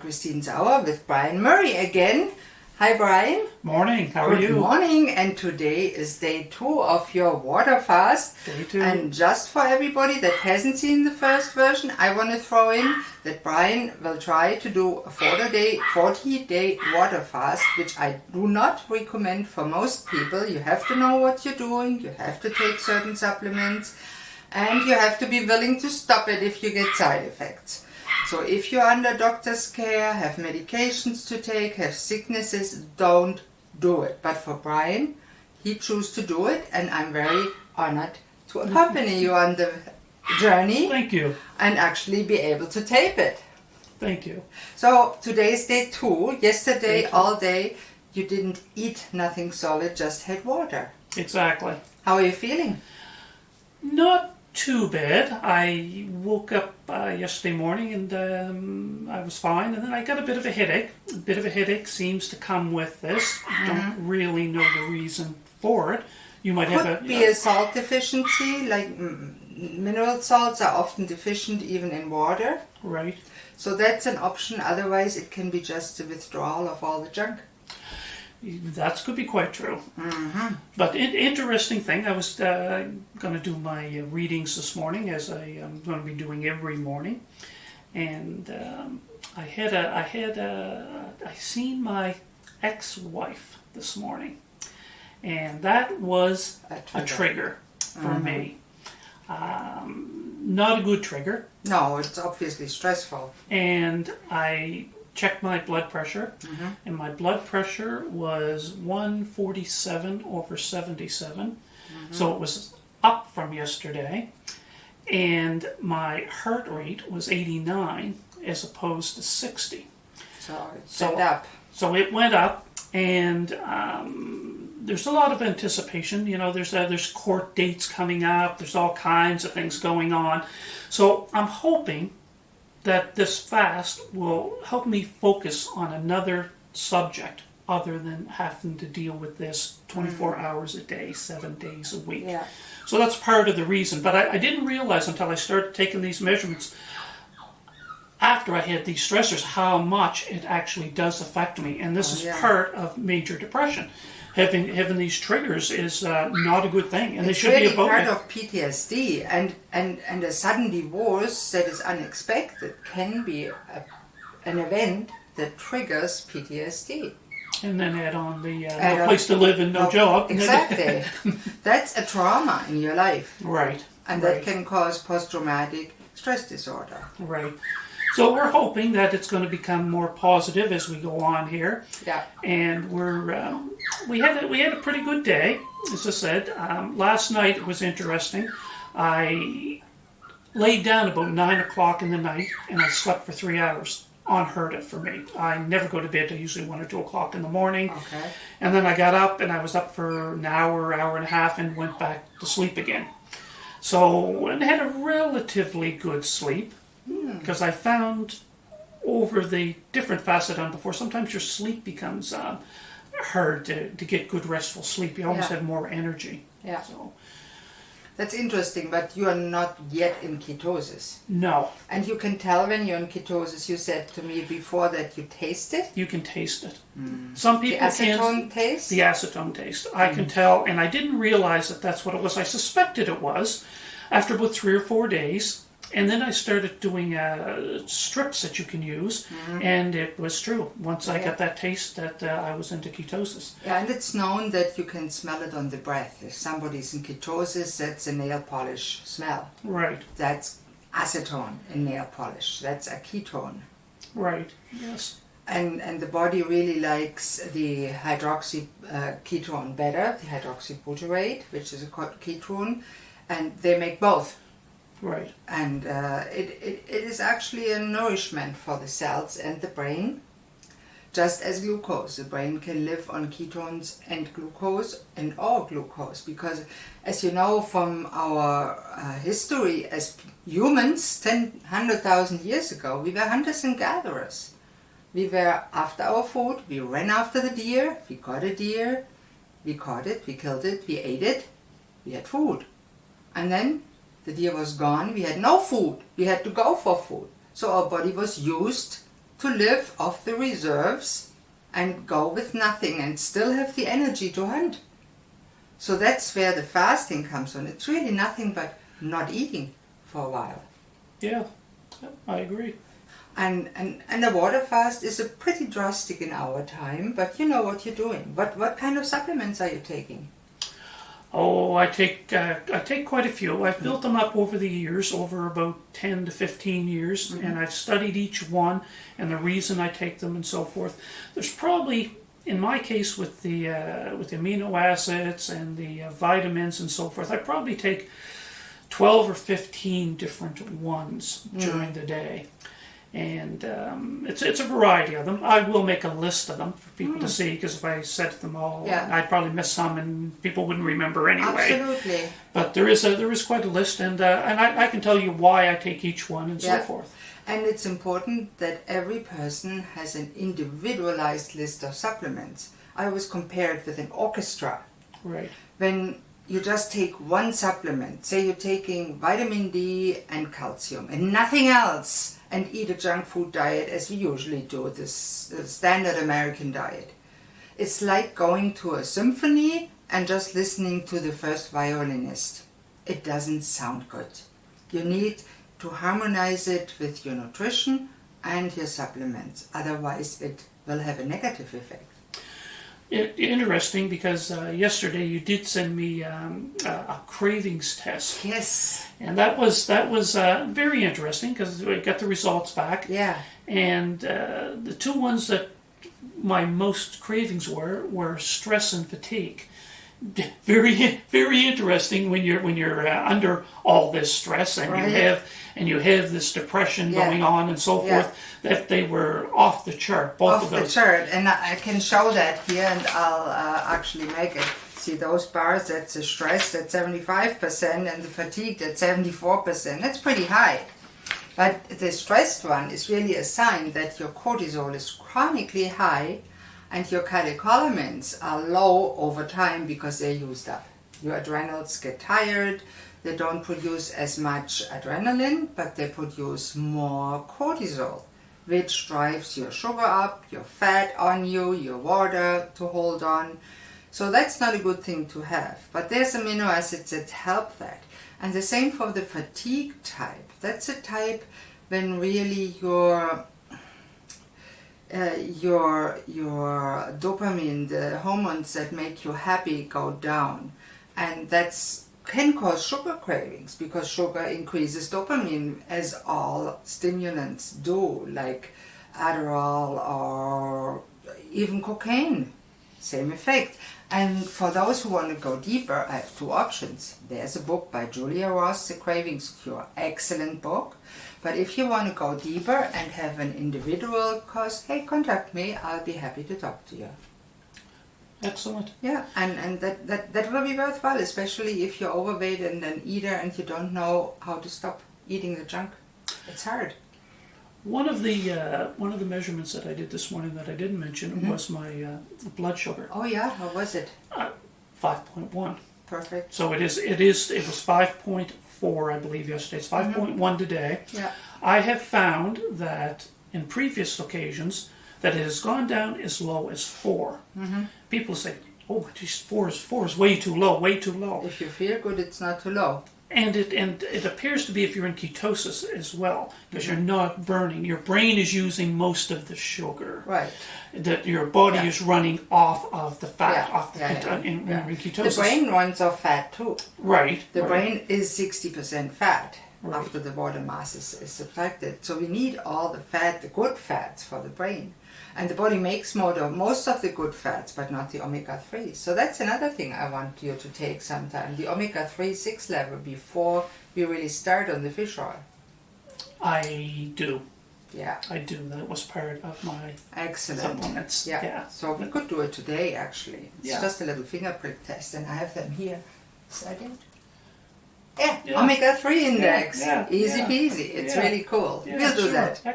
Christine's Hour with Brian Murray again. Hi Brian. Morning, how are you? Good morning, and today is day 2 of your water fast. Day 2. And just for everybody that hasn't seen the first version, I want to throw in that Brian will try to do a 40-day water fast, which I do not recommend for most people. You have to know what you're doing, you have to take certain supplements, and you have to be willing to stop it if you get side effects. So if you're under doctor's care, have medications to take, have sicknesses, don't do it. But for Brian, he chose to do it, and I'm very honored to accompany you on the journey. Thank you. And actually be able to tape it. Thank you. So today's day 2. Yesterday, Day 2. all day, you didn't eat nothing solid, just had water. Exactly. How are you feeling? Not too bad. I woke up yesterday morning and I was fine, and then I got a bit of a headache. A bit of a headache seems to come with this. Don't really know the reason for it. You might have Could be a salt deficiency, like mineral salts are often deficient even in water. Right. So that's an option, otherwise it can be just the withdrawal of all the junk. That could be quite true. Mm-hmm. But interesting thing, I was going to do my readings this morning, as I am going to be doing every morning, and I seen my ex-wife this morning, and that was a trigger for me. Not a good trigger. No, it's obviously stressful. And I checked my blood pressure, and my blood pressure was 147/77, so it was up from yesterday, and my heart rate was 89 as opposed to 60. So it went up. So it went up, and there's a lot of anticipation. You know, there's court dates coming up. There's all kinds of things going on. So I'm hoping that this fast will help me focus on another subject other than having to deal with this 24 hours a day, 7 days a week. Yeah. So that's part of the reason. But I didn't realize until I started taking these measurements after I had these stressors how much it actually does affect me. And this is part of major depression. Having these triggers is not a good thing, and they should really be avoided. part of PTSD, and a sudden divorce that is unexpected can be an event that triggers PTSD. And then add on the no place to live and no job. Exactly. That's a trauma in your life. Right. And that can cause post-traumatic stress disorder. Right. So we're hoping that it's going to become more positive as we go on here. Yeah. And we had a pretty good day, as I said. Last night it was interesting. I laid down about 9 o'clock in the night, and I slept for 3 hours. Unheard of for me. I never go to bed till usually 1 or 2 o'clock in the morning. Okay. And then I got up, and I was up for an hour and a half, and went back to sleep again. So I had a relatively good sleep, because I found over the different fasts I've done before, sometimes your sleep becomes hard to get good restful sleep. You almost have more energy. Yeah. So, That's interesting, but you are not yet in ketosis. no, And you can tell when you're in ketosis. You said to me before that you taste it. you can taste it. Some The people can't. acetone taste. The acetone taste. I can tell, and I didn't realize that that's what it was. I suspected it was after about 3 or 4 days. And then I started doing strips that you can use, and it was true. Once I got that taste, that I was into ketosis. Yeah, and it's known that you can smell it on the breath. If somebody's in ketosis, that's a nail polish smell. Right, That's acetone in nail polish. That's a ketone. right, yes. And the body really likes the hydroxy ketone better, the hydroxybutyrate, which is a ketone, and they make both. Right, And it is actually a nourishment for the cells and the brain, just as glucose. The brain can live on ketones and glucose or glucose, because as you know from our history as humans 100,000 years ago, we were hunters and gatherers. We were after our food, we ran after the deer, we got a deer, we caught it, we killed it, we ate it, we had food. And then the deer was gone, we had no food, we had to go for food. So our body was used to live off the reserves and go with nothing and still have the energy to hunt. So that's where the fasting comes on. It's really nothing but not eating for a while. Yeah, I agree. And a water fast is a pretty drastic in our time, but you know what you're doing. What kind of supplements are you taking? Oh, I take quite a few. I've built them up over the years, over about 10 to 15 years, and I've studied each one and the reason I take them and so forth. There's probably, in my case, with the amino acids and the vitamins and so forth, I probably take 12 or 15 different ones during the day. And it's a variety of them. I will make a list of them for people to see, because if I said them all, I'd probably miss some, and people wouldn't remember anyway. Absolutely. But there is quite a list, and I can tell you why I take each one and so forth. And it's important that every person has an individualized list of supplements. I always compare it with an orchestra. Right. When you just take one supplement, say you're taking vitamin D and calcium and nothing else, and eat a junk food diet as we usually do, this standard American diet. It's like going to a symphony and just listening to the first violinist. It doesn't sound good. You need to harmonize it with your nutrition and your supplements. Otherwise it will have a negative effect. Interesting, because yesterday you did send me a cravings test. Yes. And that was very interesting, because I got the results back. Yeah. And the two ones that my most cravings were stress and fatigue. Very, very interesting when you're under all this stress and you have this depression going on and so forth, that they were off the chart, both of those. Off the chart, and I can show that here, and I'll actually make it. See those bars, that's the stress, that's 75%, and the fatigue, that's 74%. That's pretty high. But the stressed one is really a sign that your cortisol is chronically high and your catecholamines are low over time because they're used up. Your adrenals get tired, they don't produce as much adrenaline, but they produce more cortisol, which drives your sugar up, your fat on you, your water to hold on. So that's not a good thing to have. But there's amino acids that help that. And the same for the fatigue type. That's a type when really your dopamine, the hormones that make you happy, go down. And that's can cause sugar cravings, because sugar increases dopamine, as all stimulants do, like Adderall or even cocaine. Same effect. And for those who want to go deeper, I have two options. There's a book by Julia Ross, The Cravings Cure. Excellent book. But if you want to go deeper and have an individual course, hey, contact me. I'll be happy to talk to you. Excellent. Yeah, and that will be worthwhile, especially if you're overweight and an eater and you don't know how to stop eating the junk. It's hard. One of the measurements that I did this morning that I didn't mention was my blood sugar. Oh yeah, how was it? 5.1. Perfect. So it was 5.4, I believe, yesterday. It's 5.1 today. Yeah. I have found that in previous occasions that it has gone down as low as 4. People say, "Oh, geez, 4 is way too low, way too low." If you feel good, it's not too low. And it appears to be if you're in ketosis as well, because you're not burning. Your brain is using most of the sugar. Right. That your body is running off of the fat, in ketosis. The brain runs off fat too. Right. The brain is 60% fat after the water mass is subtracted. So we need all the fat, the good fats for the brain. And the body makes most of the good fats, but not the omega-3. So that's another thing I want you to take sometime, the omega-3 6 level, before we really start on the fish oil. I do. Yeah. I do. That was part of my supplements. Yeah. So we could do it today, actually. It's just a little finger prick test, and I have them here. Second. Yeah. Omega-3 index. Easy peasy. It's really cool. We'll do that.